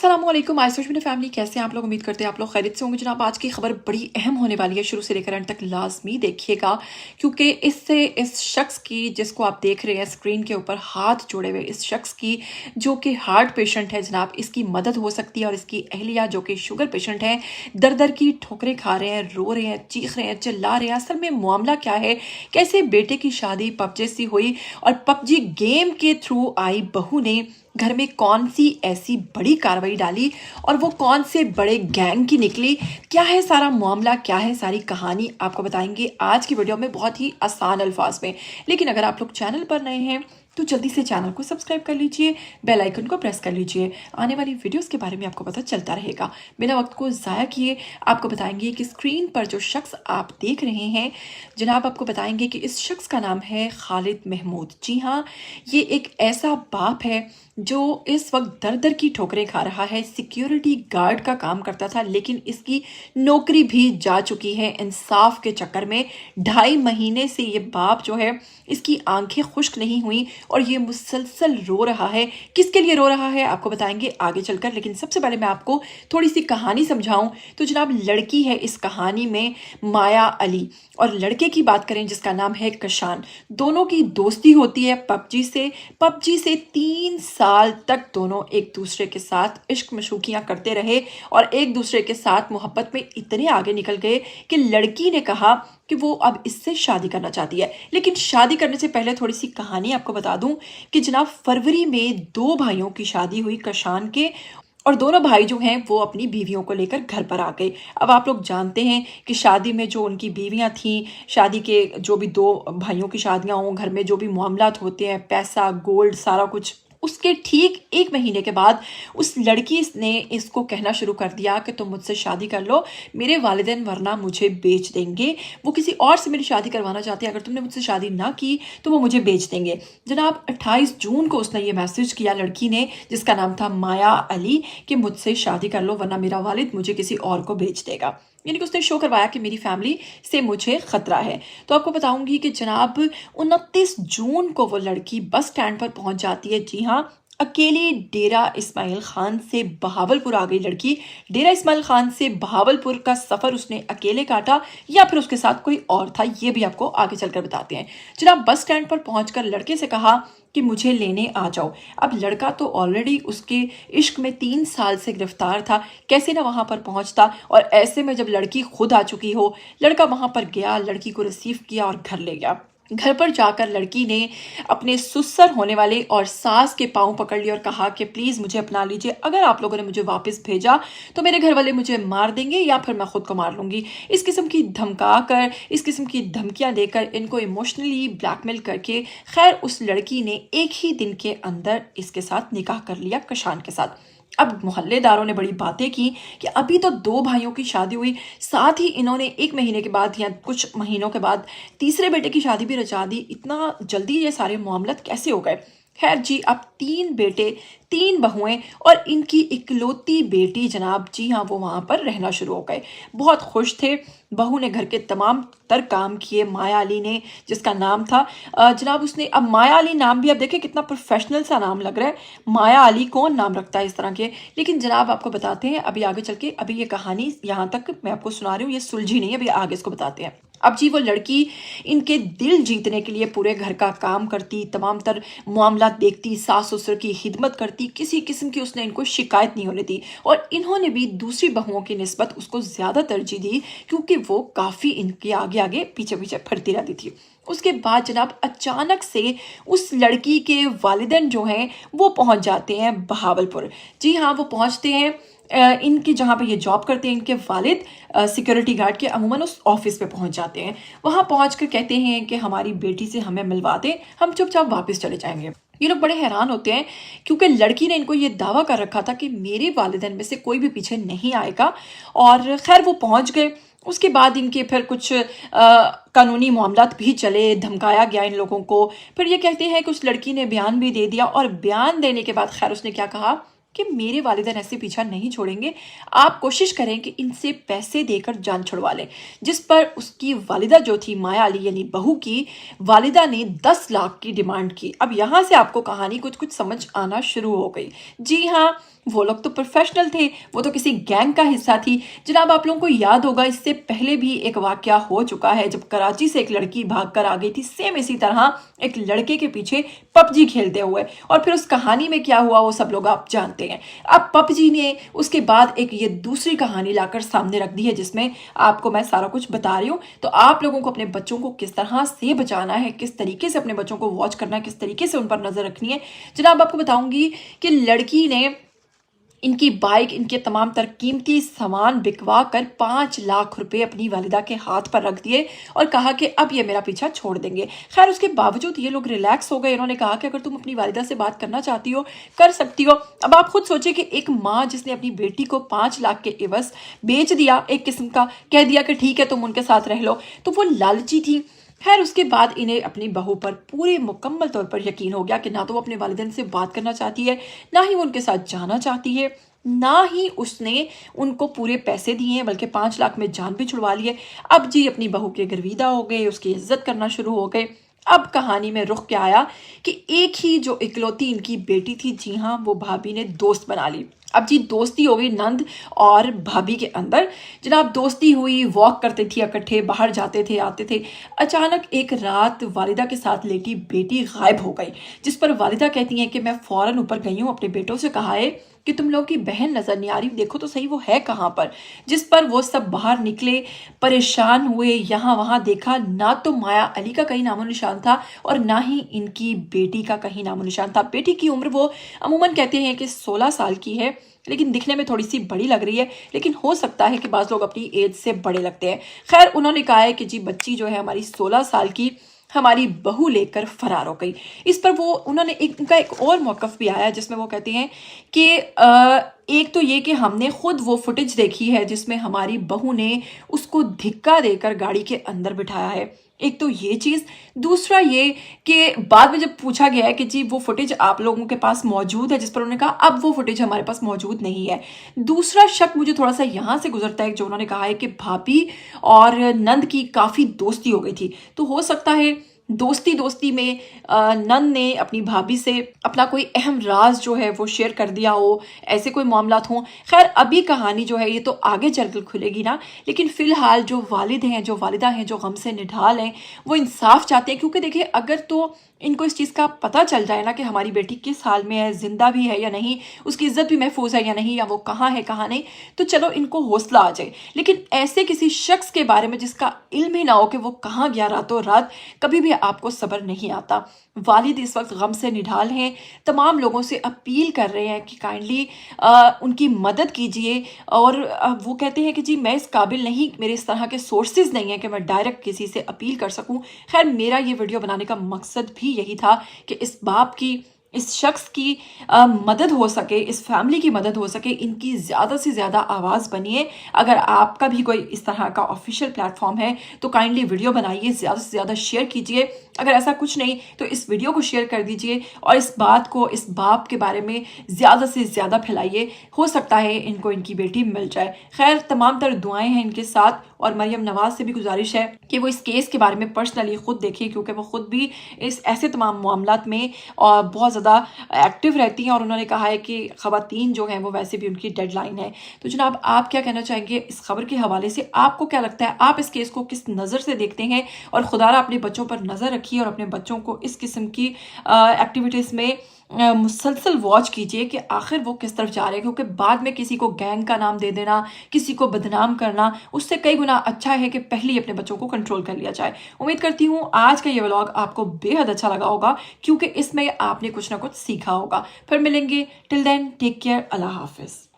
अस्सलामुअलैकुम आइसोशमिन फैमिली, कैसे हैं आप लोग। उम्मीद करते हैं आप लोग खैरियत से होंगे। जनाब, आज की खबर बड़ी अहम होने वाली है, शुरू से लेकर अंत तक लाजमी देखिएगा, क्योंकि इससे इस शख्स की, जिसको आप देख रहे हैं स्क्रीन के ऊपर हाथ जोड़े हुए, इस शख्स की जो कि हार्ट पेशेंट है जनाब, इसकी मदद हो सकती है। और इसकी अहलिया जो कि शुगर पेशेंट है, दर दर की ठोकरें खा रहे हैं, रो रहे हैं, चीख रहे हैं, चिल्ला रहे हैं। असल में मामला क्या है, कैसे बेटे की शादी पबजी से हुई और पबजी गेम के थ्रू आई बहू ने घर में कौन सी ऐसी बड़ी कार्रवाई डाली और वो कौन से बड़े गैंग की निकली, क्या है सारा मामला, क्या है सारी कहानी, आपको बताएंगे आज की वीडियो में बहुत ही आसान अल्फाज में। लेकिन अगर आप लोग चैनल पर नए हैं तो जल्दी से चैनल को सब्सक्राइब कर लीजिए, बेल आइकन को प्रेस कर लीजिए, आने वाली वीडियोस के बारे में आपको पता चलता रहेगा। बिना वक्त को ज़ाया किए आपको बताएंगे कि स्क्रीन पर जो शख्स आप देख रहे हैं जनाब, आपको बताएंगे कि इस शख्स का नाम है खालिद महमूद। जी हाँ, ये एक ऐसा बाप है जो इस वक्त दर दर की ठोकरें खा रहा है। सिक्योरिटी गार्ड का काम करता था, लेकिन इसकी नौकरी भी जा चुकी है इंसाफ के चक्कर में। 2.5 महीने से ये बाप जो है, इसकी आंखें खुश्क नहीं हुई और ये मुसलसल रो रहा है। किसके लिए रो रहा है आपको बताएंगे आगे चलकर, लेकिन सबसे पहले मैं आपको थोड़ी सी कहानी समझाऊं तो जनाब, लड़की है इस कहानी में माया अली, और लड़के की बात करें जिसका नाम है कशान। दोनों की दोस्ती होती है पबजी से 3 साल तक दोनों एक दूसरे के साथ इश्क मशूकियां करते रहे और एक दूसरे के साथ मोहब्बत में इतने आगे निकल गए कि लड़की ने कहा कि वो अब इससे शादी करना चाहती है। लेकिन शादी करने से पहले थोड़ी सी कहानी आपको बता दूं कि जनाब, फरवरी में 2 भाइयों की शादी हुई कशान के, और दोनों भाई जो हैं वो अपनी बीवियों को लेकर घर पर आ गए। अब आप लोग जानते हैं कि शादी में जो उनकी बीवियां थीं, शादी के जो भी 2 भाइयों की शादियां हों, घर में जो भी मामलात होते हैं, पैसा गोल्ड सारा कुछ, उसके ठीक 1 महीने के बाद उस लड़की ने इसको कहना शुरू कर दिया कि तुम मुझसे शादी कर लो, मेरे वालिदैन वरना मुझे बेच देंगे। वो किसी और से मेरी शादी करवाना चाहती है, अगर तुमने मुझसे शादी ना की तो वो मुझे बेच देंगे। जनाब, 28 जून को उसने ये मैसेज किया लड़की ने, जिसका नाम था माया अली, कि मुझसे शादी कर लो वरना मेरा वालिद मुझे किसी और को बेच देगा। यानी कि उसने शो करवाया कि मेरी फैमिली से मुझे खतरा है। तो आपको बताऊंगी कि जनाब, 29 जून को वो लड़की बस स्टैंड पर पहुंच जाती है। जी हाँ, अकेली डेरा इस्माइल खान से बहावलपुर आ गई लड़की। डेरा इस्माइल खान से बहावलपुर का सफर उसने अकेले काटा या फिर उसके साथ कोई और था, ये भी आपको आगे चलकर बताते हैं। जनाब, बस स्टैंड पर पहुंचकर लड़के से कहा कि मुझे लेने आ जाओ। अब लड़का तो ऑलरेडी उसके इश्क में 3 साल से गिरफ्तार था, कैसे ना वहां पर पहुंचता। और ऐसे में जब लड़की खुद आ चुकी हो, लड़का वहां पर गया, लड़की को रिसीव किया और घर ले गया। घर पर जाकर लड़की ने अपने सुसर होने वाले और सास के पांव पकड़ लिए और कहा कि प्लीज़ मुझे अपना लीजिए, अगर आप लोगों ने मुझे वापस भेजा तो मेरे घर वाले मुझे मार देंगे या फिर मैं खुद को मार लूंगी। इस किस्म की धमका कर, इस किस्म की धमकियां देकर, इनको इमोशनली ब्लैकमेल करके, खैर उस लड़की ने एक ही दिन के अंदर इसके साथ निकाह कर लिया, कशान के साथ। अब मोहल्लेदारों ने बड़ी बातें की कि अभी तो 2 भाइयों की शादी हुई, साथ ही इन्होंने 1 महीने के बाद या कुछ महीनों के बाद तीसरे बेटे की शादी भी रचा दी। इतना जल्दी ये सारे मामले कैसे हो गए। खैर जी, अब 3 बेटे 3 बहुएं और इनकी इकलौती बेटी जनाब, जी हाँ, वो वहां पर रहना शुरू हो गए। बहुत खुश थे। बहू ने घर के तमाम तर काम किए। माया अली ने, जिसका नाम था जनाब, उसने, अब माया अली नाम भी आप देखें कितना प्रोफेशनल सा नाम लग रहा है। माया अली कौन नाम रखता है इस तरह के। लेकिन जनाब, आपको बताते हैं अभी आगे चल के, अभी ये कहानी यहाँ तक मैं आपको सुना रही हूँ, ये सुलझी नहीं है, अभी आगे इसको बताते हैं। अब जी, वो लड़की इनके दिल जीतने के लिए पूरे घर का काम करती, तमाम तर मामला देखती, सास ससुर की खिदमत करती, किसी किस्म की उसने इनको शिकायत नहीं होने दी। और इन्होंने भी दूसरी बहुओं की निस्बत उसको ज़्यादा तरजीह दी, क्योंकि वो काफ़ी इनके आगे आगे पीछे पीछे फिरती रहती थी। उसके बाद जनाब, अचानक से उस लड़की के वालिदैन जो हैं वो पहुंच जाते हैं बहावलपुर। जी हाँ, वो पहुंचते हैं इनके जहाँ पे ये जॉब करते हैं इनके वालिद, सिक्योरिटी गार्ड के अमूमन उस ऑफिस पे पहुंच जाते हैं। वहाँ पहुंचकर कहते हैं कि हमारी बेटी से हमें मिलवा दें, हम चुपचाप वापस चले जाएंगे। ये लोग बड़े हैरान होते हैं, क्योंकि लड़की ने इनको ये दावा कर रखा था कि मेरे वालिदैन में से कोई भी पीछे नहीं आएगा। और खैर वो पहुंच गए। उसके बाद इनके फिर कुछ कानूनी मामलात भी चले, धमकाया गया इन लोगों को। फिर ये कहते हैं कि उस लड़की ने बयान भी दे दिया, और बयान देने के बाद खैर उसने क्या कहा कि मेरे वालिदैन ऐसे पीछा नहीं छोड़ेंगे, आप कोशिश करें कि इनसे पैसे देकर जान छुड़वा लें। जिस पर उसकी वालिदा जो थी माया अली यानी बहू की वालिदा ने 10 लाख की डिमांड की। अब यहाँ से आपको कहानी कुछ-कुछ समझ आना शुरू हो गई। जी हाँ, वो लोग तो प्रोफेशनल थे, वो तो किसी गैंग का हिस्सा थी। जनाब आप लोगों को याद होगा इससे पहले भी एक वाकया हो चुका है जब कराची से एक लड़की भागकर आ गई थी सेम इसी तरह एक लड़के के पीछे पबजी खेलते हुए, और फिर उस कहानी में क्या हुआ वो सब लोग आप जानते हैं। अब पबजी ने उसके बाद एक ये दूसरी कहानी लाकर सामने रख दी है जिसमें आपको मैं सारा कुछ बता रही हूँ। तो आप लोगों को अपने बच्चों को किस तरह से बचाना है, किस तरीके से अपने बच्चों को वॉच करना है, किस तरीके से उन पर नजर रखनी है। जनाब आपको बताऊंगी कि लड़की ने इनकी बाइक, इनके तमाम तर कीमती सामान बिकवा कर 5 लाख रुपए अपनी वालिदा के हाथ पर रख दिए और कहा कि अब ये मेरा पीछा छोड़ देंगे। खैर उसके बावजूद ये लोग रिलैक्स हो गए। इन्होंने कहा कि अगर तुम अपनी वालिदा से बात करना चाहती हो कर सकती हो। अब आप खुद सोचिए कि एक माँ जिसने अपनी बेटी को 5 लाख के एवज बेच दिया, एक किस्म का कह दिया कि ठीक है तुम उनके साथ रह लो, तो वो लालची थी। खैर उसके बाद इन्हें अपनी बहू पर पूरे मुकम्मल तौर पर यकीन हो गया कि ना तो वो अपने वालिदैन से बात करना चाहती है, ना ही वो उनके साथ जाना चाहती है, ना ही उसने उनको पूरे पैसे दिए हैं, बल्कि 5 लाख में जान भी छुड़वा ली है। अब जी अपनी बहू के गर्विदा हो गए, उसकी इज्जत करना शुरू हो गए। अब कहानी में रुख क्या आया कि एक ही जो इकलौती इनकी बेटी थी, जी हाँ, वो भाभी ने दोस्त बना ली। अब जी दोस्ती हो गई नंद और भाभी के अंदर। जनाब दोस्ती हुई, वॉक करते थे इकट्ठे, बाहर जाते थे आते थे। अचानक एक रात वालिदा के साथ लेटी बेटी गायब हो गई, जिस पर वालिदा कहती हैं कि मैं फौरन ऊपर गई हूँ, अपने बेटों से कहा है कि तुम लोग की बहन नजर नहीं आ रही, देखो तो सही वो है कहाँ पर। जिस पर वो सब बाहर निकले, परेशान हुए, यहाँ वहाँ देखा, ना तो माया अली का कहीं नामो निशान था और ना ही इनकी बेटी का कहीं नामो निशान था। बेटी की उम्र वो अमूमन कहते हैं कि 16 साल की है, लेकिन दिखने में थोड़ी सी बड़ी लग रही है, लेकिन हो सकता है कि बाज़ लोग अपनी एज से बड़े लगते हैं। खैर उन्होंने कहा है कि जी बच्ची जो है हमारी 16 साल की हमारी बहू लेकर फरार हो गई। इस पर वो उन्होंने उनका एक और मौकफ भी आया जिसमें वो कहते हैं कि एक तो ये कि हमने खुद वो फुटेज देखी है जिसमें हमारी बहू ने उसको धिक्का देकर गाड़ी के अंदर बिठाया है। एक तो ये चीज़, दूसरा ये कि बाद में जब पूछा गया है कि जी वो फुटेज आप लोगों के पास मौजूद है, जिस पर उन्होंने कहा अब वो फुटेज हमारे पास मौजूद नहीं है। दूसरा शक मुझे थोड़ा सा यहाँ से गुजरता है जो उन्होंने कहा है कि भाभी और नंद की काफ़ी दोस्ती हो गई थी, तो हो सकता है दोस्ती दोस्ती में नंद ने अपनी भाभी से अपना कोई अहम राज जो है वो शेयर कर दिया हो, ऐसे कोई मामलात हों। खैर अभी कहानी जो है ये तो आगे चलकर खुलेगी ना, लेकिन फिलहाल जो वालिद हैं, जो वालिदा हैं, जो गम से निढाल हैं, वो इंसाफ चाहते हैं। क्योंकि देखिए अगर तो इनको इस चीज़ का पता चल जाए ना कि हमारी बेटी किस हाल में है, जिंदा भी है या नहीं, उसकी इज्जत भी महफूज है या नहीं, या वो कहाँ है कहाँ नहीं, तो चलो इनको हौसला आ जाए। लेकिन ऐसे किसी शख्स के बारे में जिसका इल्म ही ना हो कि वो कहाँ गया रातों रात, कभी भी आपको सब्र नहीं आता। वालिद इस वक्त गम से निढाल हैं, तमाम लोगों से अपील कर रहे हैं कि काइंडली उनकी मदद कीजिए। और वो कहते हैं कि जी मैं इस काबिल नहीं, मेरे इस तरह के सोर्सेज नहीं है कि मैं डायरेक्ट किसी से अपील कर सकूं। खैर मेरा ये वीडियो बनाने का मकसद भी यही था कि इस बाप की, इस शख्स की मदद हो सके, इस फैमिली की मदद हो सके, इनकी ज़्यादा से ज़्यादा आवाज़ बनिए। अगर आपका भी कोई इस तरह का ऑफिशियल प्लेटफॉर्म है तो काइंडली वीडियो बनाइए, ज़्यादा से ज़्यादा शेयर कीजिए। अगर ऐसा कुछ नहीं तो इस वीडियो को शेयर कर दीजिए और इस बात को, इस बाप के बारे में ज़्यादा से ज़्यादा फैलाइए। हो सकता है इनको इनकी बेटी मिल जाए। खैर तमाम तर दुआएं हैं इनके साथ, और मरियम नवाज से भी गुजारिश है कि वो इस केस के बारे में पर्सनली खुद देखें, क्योंकि वो खुद भी इस ऐसे तमाम मामलात में बहुत ज़्यादा एक्टिव रहती हैं। और उन्होंने कहा है कि ख़वातीन जो हैं वो वैसे भी उनकी डेडलाइन है। तो जनाब आप क्या कहना चाहेंगे इस खबर के हवाले से? आपको क्या लगता है, आप इस केस को किस नज़र से देखते हैं? और खुदारा अपने बच्चों पर नज़र रखिए और अपने बच्चों को इस किस्म की एक्टिविटीज़ में मुसलसल वॉच कीजिए कि आखिर वो किस तरफ जा रहे हैं। क्योंकि बाद में किसी को गैंग का नाम दे देना, किसी को बदनाम करना, उससे कई गुना अच्छा है कि पहले ही अपने बच्चों को कंट्रोल कर लिया जाए। उम्मीद करती हूँ आज का ये व्लॉग आपको बेहद अच्छा लगा होगा, क्योंकि इसमें आपने कुछ ना कुछ सीखा होगा। फिर मिलेंगे, टिल देन टेक केयर, अल्लाह हाफिज़।